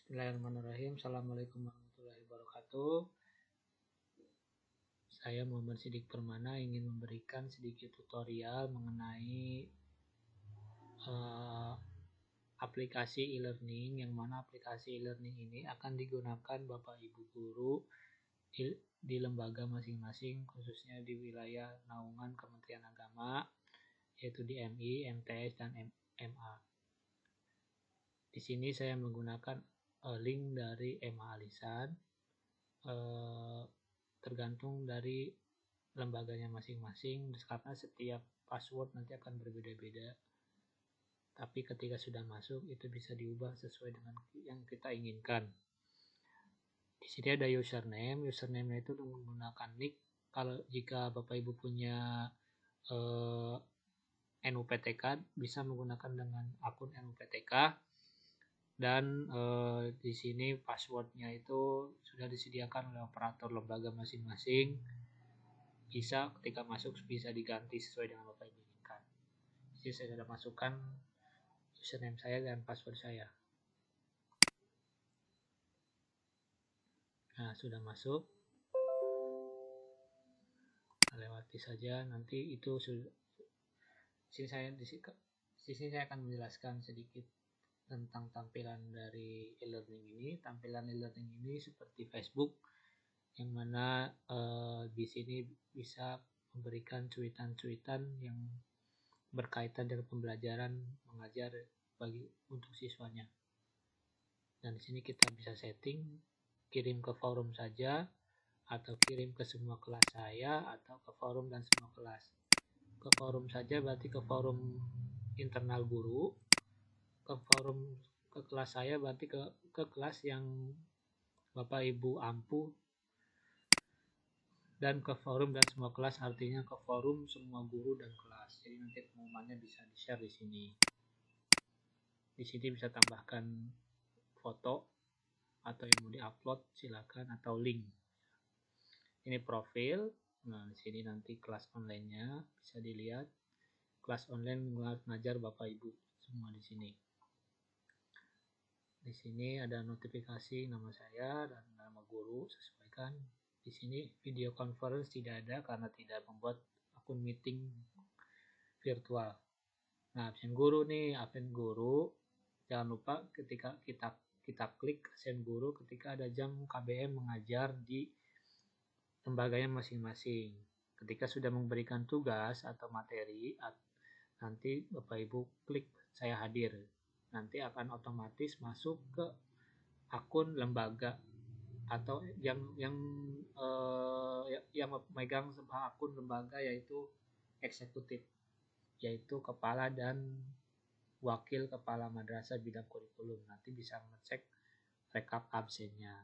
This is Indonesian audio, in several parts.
Bismillahirrahmanirrahim. Assalamualaikum warahmatullahi wabarakatuh. Saya Muhammad Sidik Permana ingin memberikan sedikit tutorial mengenai aplikasi e-learning, yang mana aplikasi e-learning ini akan digunakan Bapak Ibu guru di lembaga masing-masing, khususnya di wilayah naungan Kementerian Agama, yaitu di MI, MTS, dan MA. Di sini saya menggunakan link dari MA Alisan, tergantung dari lembaganya masing-masing, karena setiap password nanti akan berbeda-beda. Tapi ketika sudah masuk, itu bisa diubah sesuai dengan yang kita inginkan. Di sini ada username. Username itu menggunakan nick. Kalau jika Bapak Ibu punya NUPTK, bisa menggunakan dengan akun NUPTK. Dan di sini passwordnya itu sudah disediakan oleh operator lembaga masing-masing. Bisa ketika masuk bisa diganti sesuai dengan Bapak Ibu inginkan. Jadi saya sudah masukkan username saya dan password saya. Nah, sudah masuk. Lewati saja, nanti itu sudah. Di sini saya akan menjelaskan sedikit tentang tampilan dari e-learning ini. Tampilan e-learning ini seperti Facebook, yang mana di sini bisa memberikan cuitan-cuitan yang berkaitan dengan pembelajaran mengajar untuk siswanya. Dan di sini kita bisa setting kirim ke forum saja, atau kirim ke semua kelas saya, atau ke forum dan semua kelas. Ke forum saja berarti ke forum internal guru, ke forum ke kelas saya berarti ke kelas yang Bapak Ibu ampu, dan ke forum dan semua kelas artinya ke forum semua guru dan kelas. Jadi nanti pengumumannya bisa di-share di sini. Di sini bisa tambahkan foto atau yang mau di-upload silakan, atau link. Ini profil. Nah, di sini nanti kelas online-nya bisa dilihat. Kelas online mengajar Bapak Ibu semua di sini. Di sini ada notifikasi nama saya dan nama guru, sesuaikan. Di sini video conference tidak ada karena tidak membuat akun meeting virtual. Nah, absen guru nih, absen guru. Jangan lupa ketika kita klik absen guru ketika ada jam KBM mengajar di lembaganya masing-masing. Ketika sudah memberikan tugas atau materi, nanti Bapak Ibu klik saya hadir. Nanti akan otomatis masuk ke akun lembaga atau yang memegang sebuah akun lembaga, yaitu eksekutif, yaitu kepala dan wakil kepala madrasah bidang kurikulum. Nanti bisa ngecek rekap absennya.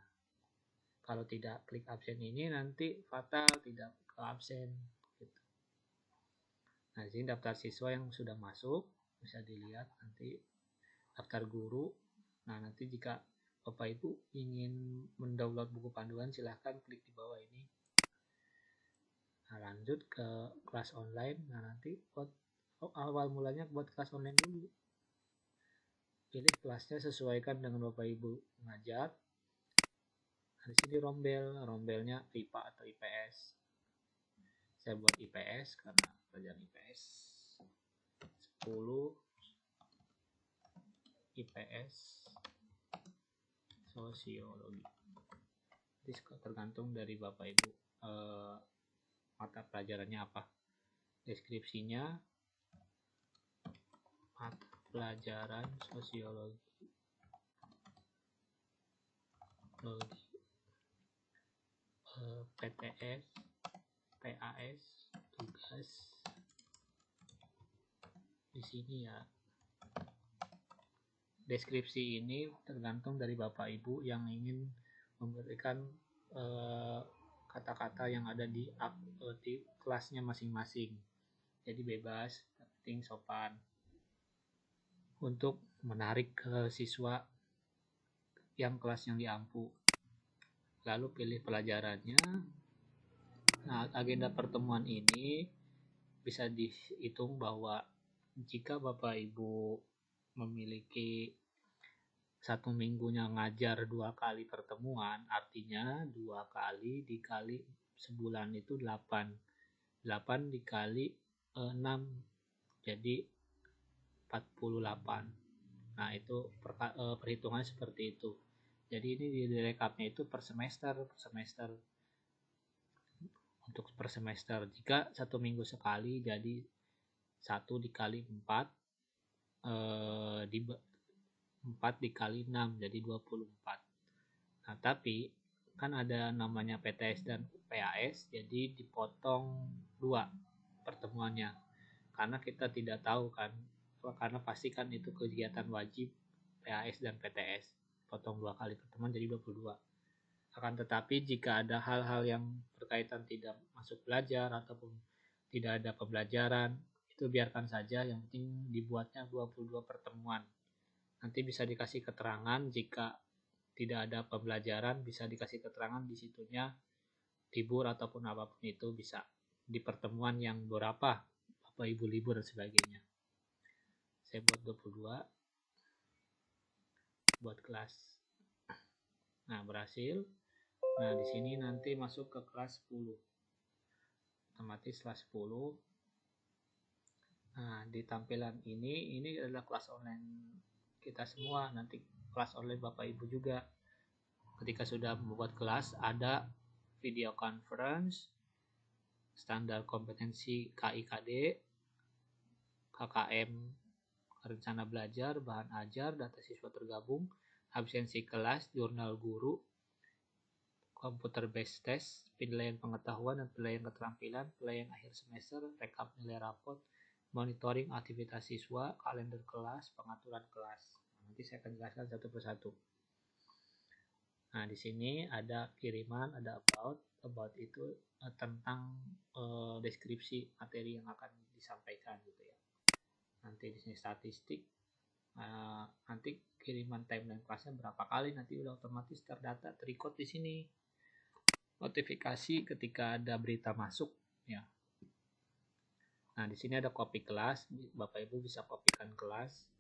Kalau tidak klik absen ini nanti fatal tidak ke absen gitu. Nah, di sini daftar siswa yang sudah masuk bisa dilihat, nanti daftar guru. Nah, nanti jika Bapak Ibu ingin mendownload buku panduan, silahkan klik di bawah ini. Nah, lanjut ke kelas online. Nah, nanti buat awal mulanya buat kelas online dulu. Pilih kelasnya, sesuaikan dengan Bapak Ibu mengajar. Nah, di sini rombelnya IPA atau IPS. Saya buat IPS karena pelajaran IPS. 10 IPS sosiologi. Jadi tergantung dari Bapak Ibu mata pelajarannya apa. Deskripsinya mata pelajaran sosiologi, PTS, PAS, tugas di sini ya. Deskripsi ini tergantung dari Bapak Ibu yang ingin memberikan kata-kata yang ada di kelasnya masing-masing. Jadi bebas, penting sopan. Untuk menarik ke siswa yang kelas yang diampu. Lalu pilih pelajarannya. Nah, agenda pertemuan ini bisa dihitung bahwa jika Bapak Ibu memiliki 1 minggunya ngajar 2 kali pertemuan, artinya 2 kali dikali sebulan itu 8. 8 dikali 6, jadi 48. Nah, itu perhitungannya seperti itu. Jadi ini di rekapnya itu per semester. Untuk per semester. Jika 1 minggu sekali, jadi 1 dikali 4, 4 dikali 6, jadi 24. Nah, tapi kan ada namanya PTS dan PAS, jadi dipotong 2 pertemuannya. Karena kita tidak tahu kan, karena pastikan itu kegiatan wajib PAS dan PTS. Potong 2 kali pertemuan jadi 22. Akan tetapi jika ada hal-hal yang berkaitan tidak masuk belajar ataupun tidak ada pembelajaran, itu biarkan saja, yang penting dibuatnya 22 pertemuan. Nanti bisa dikasih keterangan jika tidak ada pembelajaran, bisa dikasih keterangan di situnya libur ataupun apapun itu, bisa di pertemuan yang berapa Bapak Ibu libur dan sebagainya. Saya buat 22 buat kelas. Nah, berhasil. Nah, di sini nanti masuk ke kelas 10. Otomatis kelas 10. Nah, di tampilan ini adalah kelas online kita semua. Nanti kelas online Bapak Ibu juga. Ketika sudah membuat kelas, ada video conference, standar kompetensi KIKD, KKM, rencana belajar, bahan ajar, data siswa tergabung, absensi kelas, jurnal guru, komputer based test, penilaian pengetahuan dan penilaian keterampilan, penilaian akhir semester, rekap nilai rapot, monitoring aktivitas siswa, kalender kelas, pengaturan kelas. Nanti saya akan jelaskan satu persatu. Nah, di sini ada kiriman, ada about. About itu tentang deskripsi materi yang akan disampaikan gitu ya. Nanti di sini statistik. Nanti kiriman timeline kelasnya berapa kali, nanti udah otomatis terdata, terrecord di sini. Notifikasi ketika ada berita masuk ya. Nah, di sini ada copy kelas. Bapak Ibu bisa kopikan kelas.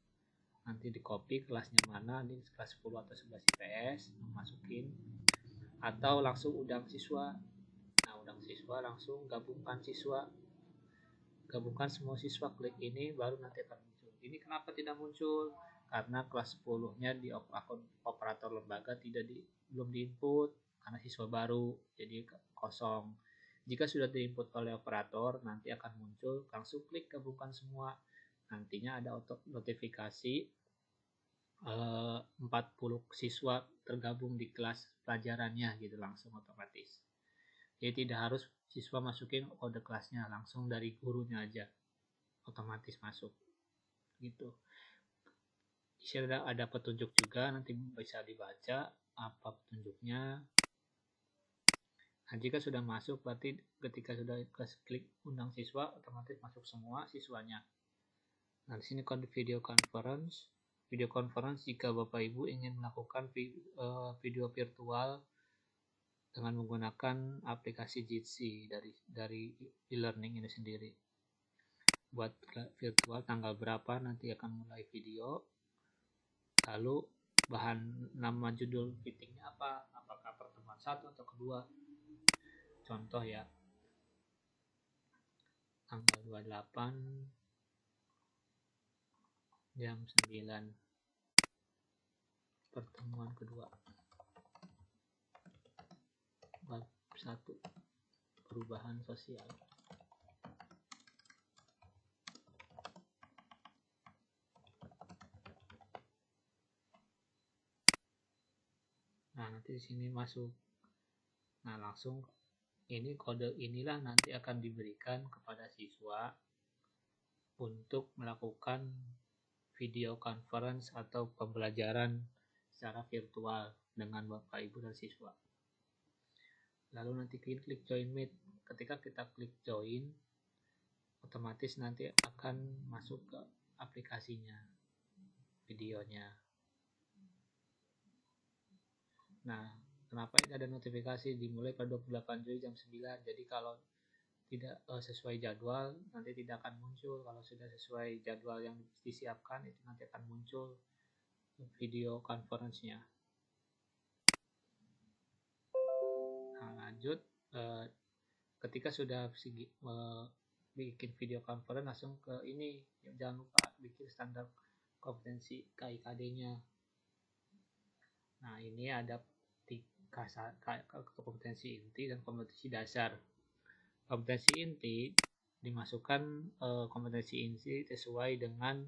Nanti di copy kelasnya mana, di kelas 10 atau 11 IPS, masukin. Atau langsung undang siswa. Nah, undang siswa, langsung gabungkan siswa. Gabungkan semua siswa, klik ini, baru nanti akan muncul. Ini kenapa tidak muncul? Karena kelas 10-nya di akun operator lembaga belum diinput, karena siswa baru, jadi kosong. Jika sudah diinput oleh operator, nanti akan muncul, langsung klik gabungkan semua. Nantinya ada notifikasi 40 siswa tergabung di kelas pelajarannya gitu, langsung otomatis. Jadi tidak harus siswa masukin kode kelasnya, langsung dari gurunya aja otomatis masuk gitu. Di sini ada petunjuk juga, nanti bisa dibaca apa petunjuknya. Nah, jika sudah masuk, berarti ketika sudah klik undang siswa, otomatis masuk semua siswanya. Nah, di sini video conference. Video conference jika Bapak Ibu ingin melakukan video virtual dengan menggunakan aplikasi Jitsi dari e-learning ini sendiri. Buat virtual tanggal berapa nanti akan mulai video. Lalu bahan nama judul meetingnya apa? Apakah pertemuan 1 atau kedua? Contoh ya. Tanggal 28 jam 9. Pertemuan kedua. Bab 1. Perubahan sosial. Nah, nanti di sini masuk. Nah, langsung ini kode inilah nanti akan diberikan kepada siswa untuk melakukan video conference atau pembelajaran secara virtual dengan Bapak Ibu dan siswa. Lalu nanti klik join meet. Ketika kita klik join, otomatis nanti akan masuk ke aplikasinya, videonya. Nah, kenapa ini ada notifikasi dimulai pada 28 Juli jam 9. Jadi kalau tidak sesuai jadwal, nanti tidak akan muncul. Kalau sudah sesuai jadwal yang disiapkan, itu nanti akan muncul. video conference-nya. Nah, lanjut, ketika sudah bikin video conference, langsung ke ini, jangan lupa bikin standar kompetensi KIKD-nya. Nah, ini ada kompetensi inti dan kompetensi dasar. Kompetensi inti dimasukkan kompetensi inti sesuai dengan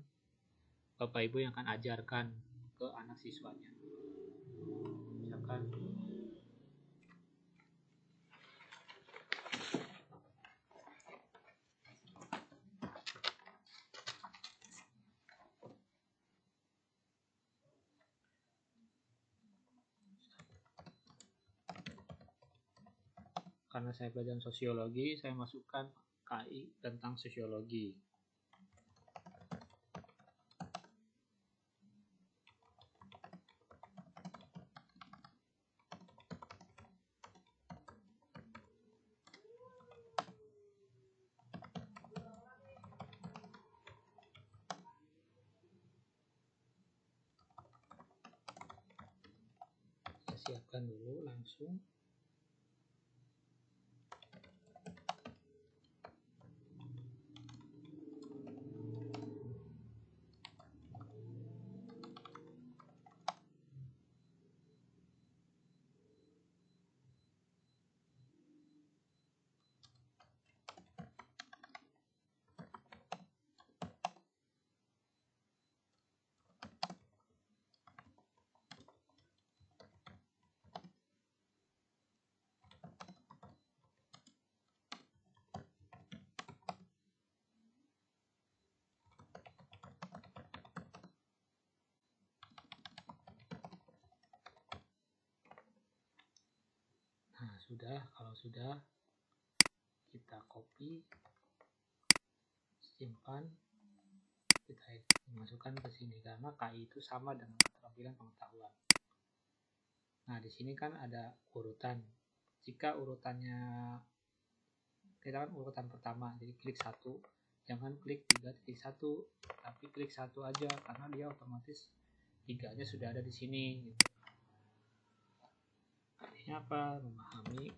Bapak Ibu yang akan ajarkan ke anak siswanya. Misalkan karena saya belajar sosiologi, saya masukkan KI tentang sosiologi. Saya siapkan dulu langsung. Nah, kalau sudah kita copy, simpan, kita masukkan ke sini karena KI itu sama dengan keterampilan pengetahuan. Nah, di sini kan ada urutan. Jika urutannya kita kan urutan pertama, jadi klik 1, jangan klik 3.1, tapi klik 1 aja karena dia otomatis 3-nya sudah ada di sini gitu. Artinya apa? Memahami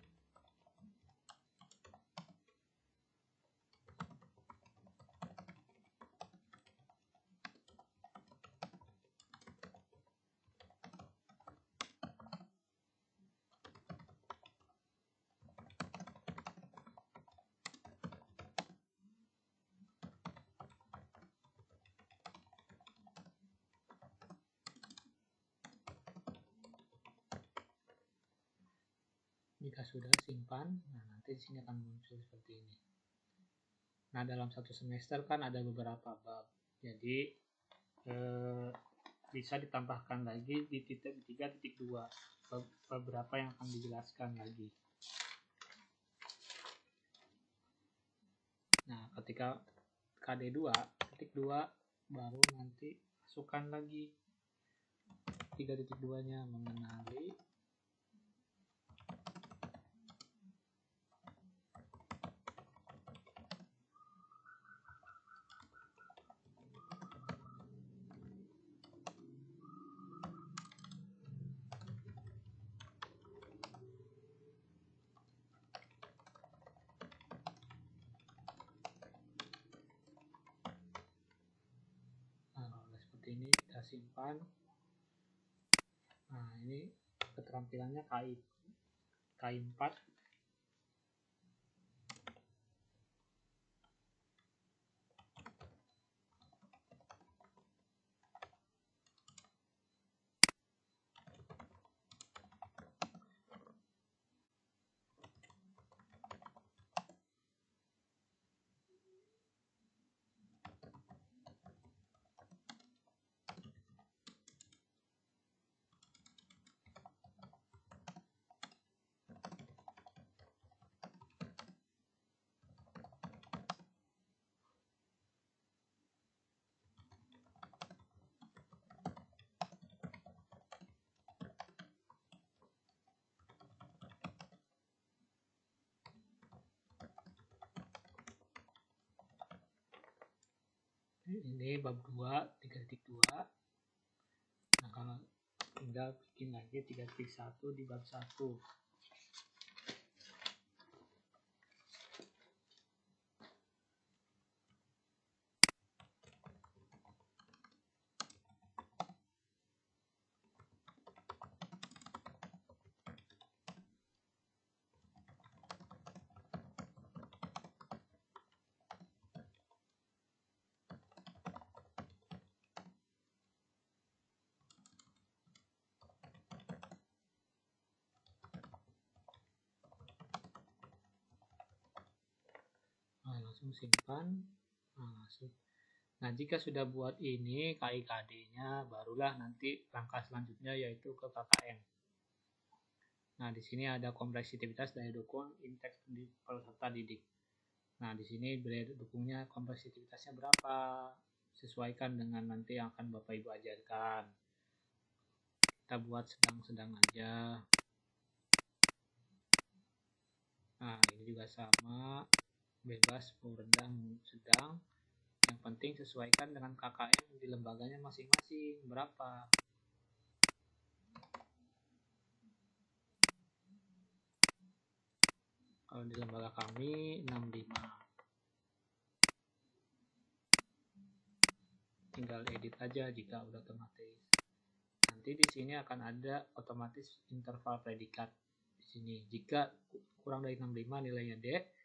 jika sudah simpan. Nah, nanti di sini akan muncul seperti ini. Nah, dalam satu semester kan ada beberapa bab. Jadi bisa ditambahkan lagi di titik 3.2 beberapa yang akan dijelaskan lagi. Nah, ketika KD2 titik 2 baru nanti masukkan lagi 3.2-nya, mengenali ini kita simpan. Nah, ini keterampilannya KI4. Ini bab 2 3.2. tinggal bikin lagi 3.1 di bab 1. Langsung simpan. Nah, jika sudah buat ini KIKD-nya, barulah nanti langkah selanjutnya yaitu ke KKM. Nah, di sini ada kompleksitas daya dukung indeks peserta didik. Nah, di sini daya dukungnya kompleksitasnya berapa? Sesuaikan dengan nanti yang akan Bapak Ibu ajarkan. Kita buat sedang-sedang aja. Nah, ini juga sama. Bebas, mau rendah, mau sedang. Yang penting sesuaikan dengan KKM di lembaganya masing-masing. Berapa? Kalau di lembaga kami 65. Tinggal edit aja jika udah otomatis. Nanti di sini akan ada otomatis interval predikat. Di sini jika kurang dari 65 nilainya D,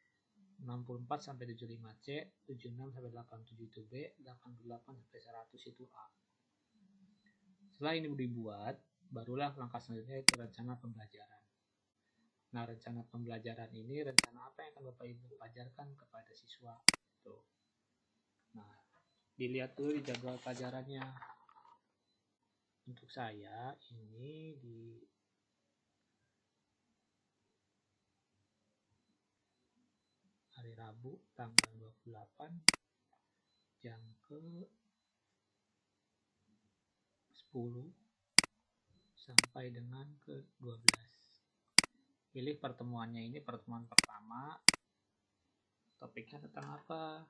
64 sampai 75 C, 76 sampai 87 itu B, 88 sampai 100 itu A. Setelah ini dibuat, barulah langkah selanjutnya itu rencana pembelajaran. Nah, rencana pembelajaran ini rencana apa yang akan Bapak Ibu ajarkan kepada siswa? Tuh. Nah, dilihat dulu di jadwal pelajarannya. Untuk saya ini di hari Rabu tanggal 28 jam ke 10 sampai dengan ke 12. Pilih pertemuannya ini pertemuan pertama. Topiknya tentang apa?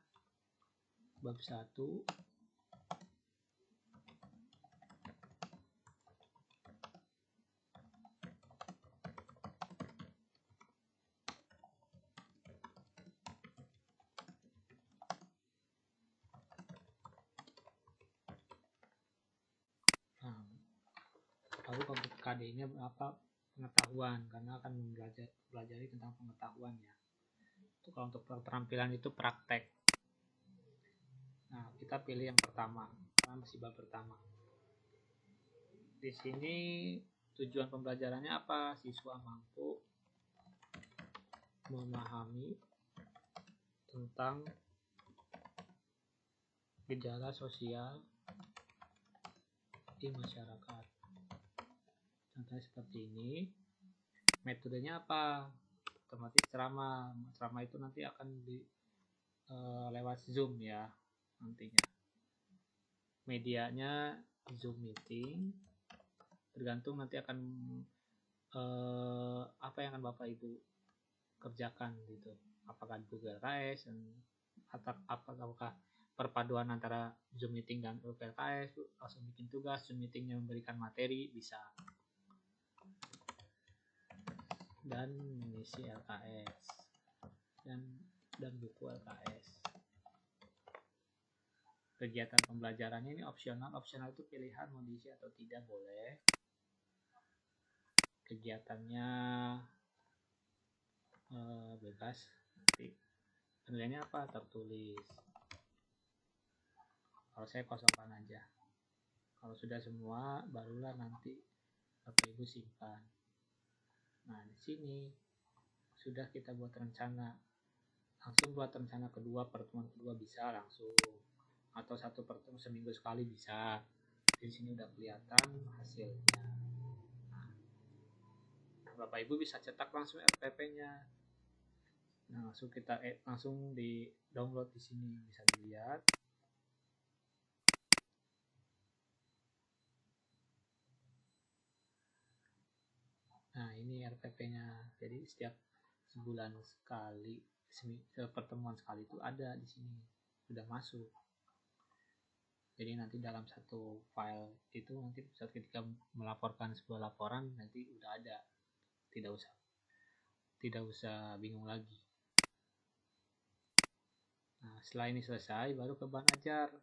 Bab 1. Lalu untuk KD-nya apa? Pengetahuan, karena akan mempelajari tentang pengetahuan ya. Itu kalau untuk keterampilan itu praktek. Nah, kita pilih yang pertama, karena masih bab pertama. Di sini tujuan pembelajarannya apa? Siswa mampu memahami tentang gejala sosial di masyarakat. Contohnya seperti ini. Metodenya apa? Otomatis ceramah. Ceramah itu nanti akan lewat Zoom ya nantinya. Medianya Zoom meeting. Tergantung nanti akan apa yang akan Bapak Ibu kerjakan gitu. Apakah Google KS atau apakah perpaduan antara Zoom meeting dan Google KS, langsung bikin tugas, Zoom meetingnya memberikan materi, bisa. Dan mengisi LKS dan buku LKS. Kegiatan pembelajarannya ini opsional itu pilihan mau diisi atau tidak, boleh. Kegiatannya bebas, nanti penilaiannya apa? Tertulis. Kalau saya kosongkan aja. Kalau sudah semua, barulah nanti Bapak Ibu simpan. Nah, di sini sudah kita buat rencana. Langsung buat rencana kedua, pertemuan kedua bisa langsung. Atau satu pertemuan seminggu sekali bisa. Di sini udah kelihatan hasilnya. Nah, Bapak Ibu bisa cetak langsung RPP-nya. Nah, langsung di download di sini, bisa dilihat. Nah, ini RPP-nya. Jadi setiap sebulan sekali, pertemuan sekali itu ada di sini. Sudah masuk. Jadi nanti dalam satu file itu nanti ketika melaporkan sebuah laporan nanti udah ada, tidak usah bingung lagi. Nah, setelah ini selesai baru ke bahan ajar.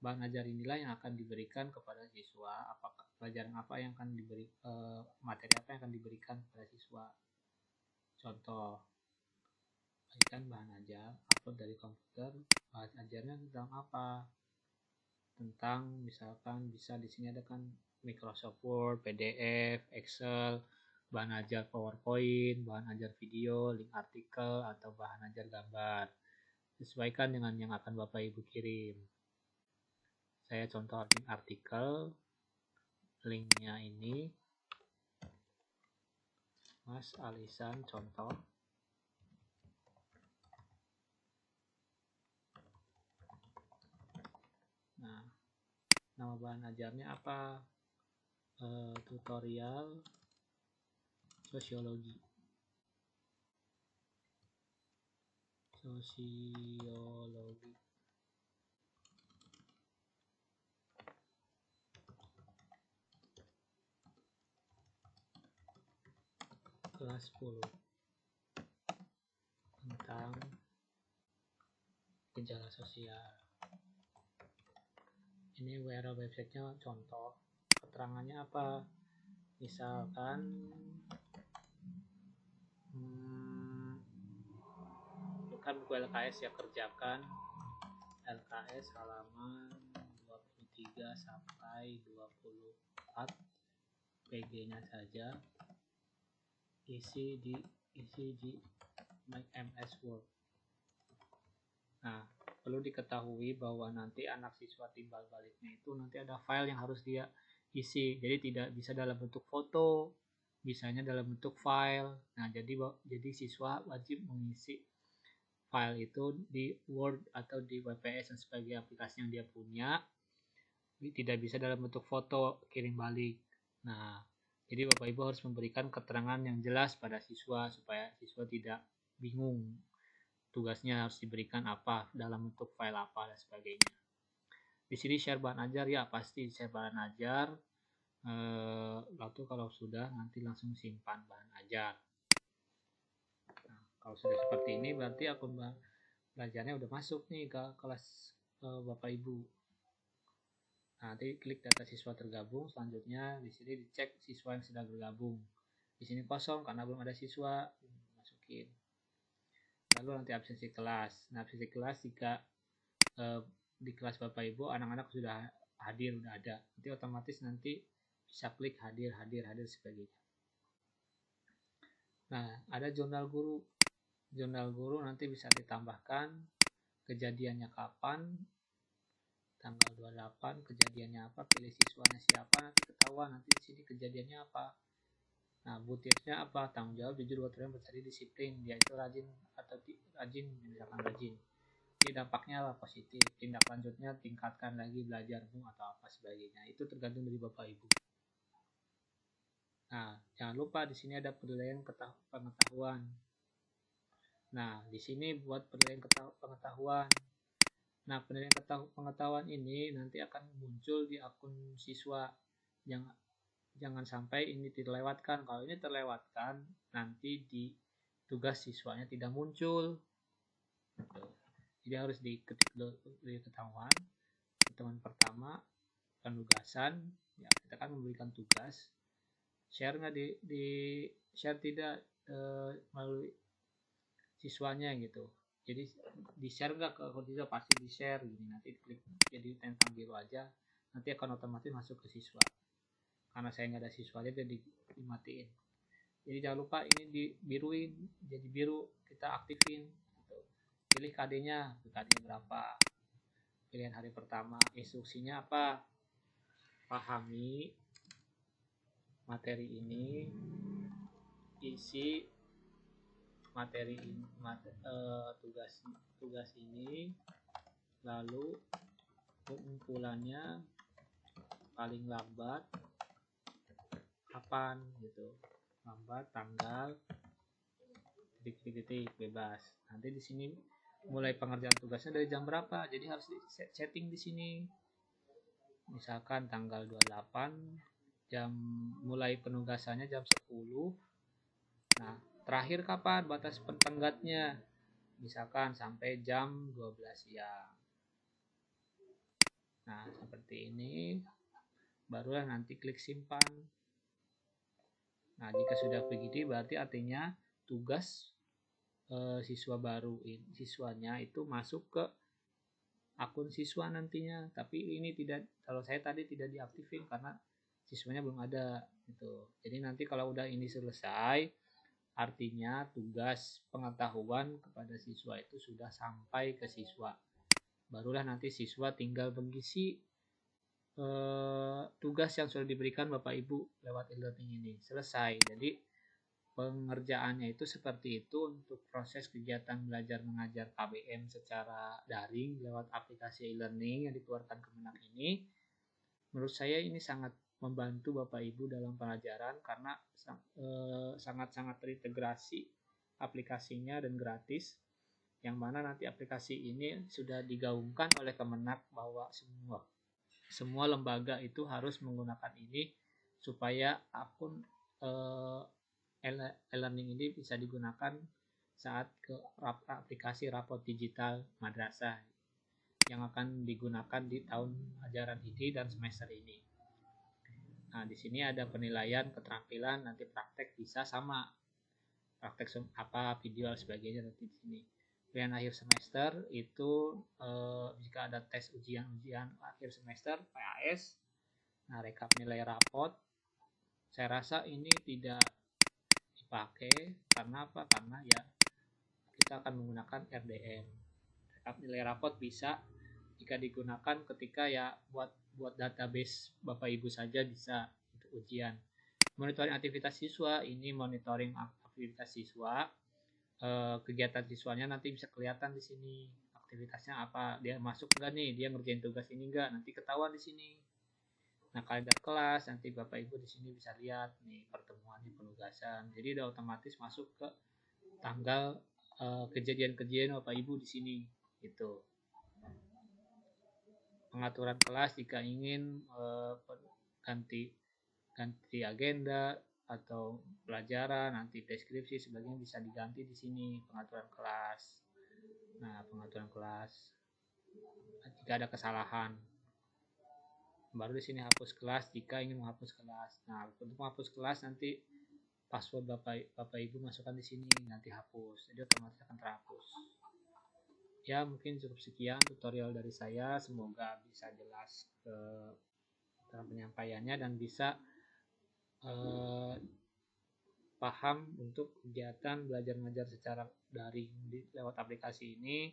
Bahan ajar inilah yang akan diberikan kepada siswa, apakah pelajaran apa yang akan diberi, materi apa yang akan diberikan kepada siswa. Contoh, berikan bahan ajar, upload dari komputer, bahan ajarnya tentang apa? Tentang misalkan bisa di sini ada kan Microsoft Word, PDF, Excel, bahan ajar PowerPoint, bahan ajar video, link artikel, atau bahan ajar gambar. Sesuaikan dengan yang akan Bapak Ibu kirim. Saya contoh link artikel, linknya ini, Mas Alisan contoh. Nah, nama bahan ajarnya apa? Tutorial sosiologi. Kelas 10 tentang gejala sosial. Ini URL websitenya contoh. Keterangannya apa? Misalkan bukan buku LKS ya, kerjakan LKS halaman 23 sampai 24, PG-nya saja, isi di MS Word. Nah, perlu diketahui bahwa nanti anak siswa timbal baliknya itu nanti ada file yang harus dia isi, jadi tidak bisa dalam bentuk foto, bisanya dalam bentuk file. Nah, jadi siswa wajib mengisi file itu di Word atau di WPS dan sebagai aplikasi yang dia punya, tidak bisa dalam bentuk foto kirim balik. Nah, jadi Bapak Ibu harus memberikan keterangan yang jelas pada siswa supaya siswa tidak bingung tugasnya harus diberikan apa, dalam bentuk file apa dan sebagainya. Di sini share bahan ajar ya, pasti share bahan ajar. Lalu kalau sudah nanti langsung simpan bahan ajar. Nah, kalau sudah seperti ini berarti akun belajarnya udah masuk nih ke kelas Bapak Ibu. Nah, nanti klik data siswa tergabung, selanjutnya di sini dicek siswa yang sudah bergabung. Di sini kosong karena belum ada siswa, masukin. Lalu nanti absensi kelas. Nah, absensi kelas jika di kelas Bapak Ibu anak-anak sudah hadir, udah ada, nanti otomatis nanti bisa klik hadir sebagainya. Nah, ada jurnal guru. Jurnal guru nanti bisa ditambahkan kejadiannya kapan, tanggal 28, kejadiannya apa, pilih siswanya siapa, nanti ketahuan nanti di sini kejadiannya apa. Nah, butirnya apa? Tanggung jawab, jujur, bertanggung jawab, bertani, disiplin, yaitu rajin atau rajin, misalkan rajin. Ini dampaknya apa? Positif. Tindak lanjutnya tingkatkan lagi belajarmu atau apa sebagainya. Itu tergantung dari Bapak Ibu. Nah, jangan lupa di sini ada penilaian pengetahuan. Nah, di sini buat penilaian pengetahuan. Nah, penilaian pengetahuan ini nanti akan muncul di akun siswa. Jangan sampai ini terlewatkan. Kalau ini terlewatkan, nanti di tugas siswanya tidak muncul. Jadi harus diketik dari ketahuan. Pertemuan pertama, penugasan. Ya, kita kan memberikan tugas. Share nggak di share tidak melalui siswanya gitu. Jadi di share nggak ke akun siswa, pasti di share gini. Nanti klik jadi tentang biru aja. Nanti akan otomatis masuk ke siswa. Karena saya nggak ada siswanya jadi dimatiin. Jadi jangan lupa ini dibiruin, jadi biru kita aktifin. Gitu. Pilih KD-nya, KD berapa? Pilihan hari pertama, instruksinya apa? Pahami materi ini, isi materi tugas ini, lalu pengumpulannya paling lambat kapan gitu, lambat tanggal titik bebas. Nanti di sini mulai pengerjaan tugasnya dari jam berapa. Jadi harus di setting di sini. Misalkan tanggal 28 jam mulai penugasannya jam 10. Nah, terakhir kapan batas tenggatnya? Misalkan sampai jam 12 siang. Nah, seperti ini. Barulah nanti klik simpan. Nah, jika sudah begini berarti artinya tugas siswa baru siswanya itu masuk ke akun siswa nantinya. Tapi ini tidak, kalau saya tadi tidak diaktifin karena siswanya belum ada gitu. Jadi nanti kalau udah ini selesai, artinya tugas pengetahuan kepada siswa itu sudah sampai ke siswa. Barulah nanti siswa tinggal mengisi tugas yang sudah diberikan Bapak Ibu lewat e-learning ini. Selesai. Jadi pengerjaannya itu seperti itu untuk proses kegiatan belajar mengajar KBM secara daring lewat aplikasi e-learning yang dikeluarkan Kemenak ini. Menurut saya ini sangat membantu Bapak Ibu dalam pelajaran karena sangat-sangat terintegrasi aplikasinya dan gratis, yang mana nanti aplikasi ini sudah digaungkan oleh Kemenak bahwa semua lembaga itu harus menggunakan ini supaya akun e-learning ini bisa digunakan saat ke aplikasi rapot digital madrasah yang akan digunakan di tahun ajaran ini dan semester ini. Nah, di sini ada penilaian keterampilan, nanti praktek bisa sama. Praktek apa, video dan sebagainya nanti di sini. Pilihan akhir semester itu jika ada tes ujian akhir semester PAS. Nah, rekap nilai rapot. Saya rasa ini tidak dipakai karena apa? Karena ya kita akan menggunakan RDM. Rekap nilai rapot bisa jika digunakan ketika ya buat database Bapak Ibu saja bisa untuk ujian. Monitoring aktivitas siswa, ini monitoring aktivitas siswa, kegiatan siswanya nanti bisa kelihatan di sini. Aktivitasnya apa? Dia masuk enggak nih? Dia ngerjain tugas ini enggak? Nanti ketahuan di sini. Nah, kalender kelas nanti Bapak Ibu di sini bisa lihat nih pertemuannya, penugasan. Jadi udah otomatis masuk ke tanggal kejadian-kejadian Bapak Ibu di sini gitu. Pengaturan kelas jika ingin ganti agenda atau pelajaran, nanti deskripsi sebagainya bisa diganti di sini pengaturan kelas. Nah, pengaturan kelas jika ada kesalahan. Baru di sini hapus kelas jika ingin menghapus kelas. Nah, untuk menghapus kelas nanti password Bapak Ibu masukkan di sini, nanti hapus. Jadi otomatis akan terhapus. Ya, mungkin cukup sekian tutorial dari saya. Semoga bisa jelas dalam penyampaiannya dan bisa paham untuk kegiatan belajar mengajar secara daring lewat aplikasi ini.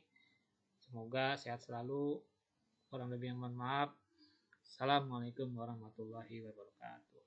Semoga sehat selalu. Kurang lebih mohon maaf. Assalamualaikum warahmatullahi wabarakatuh.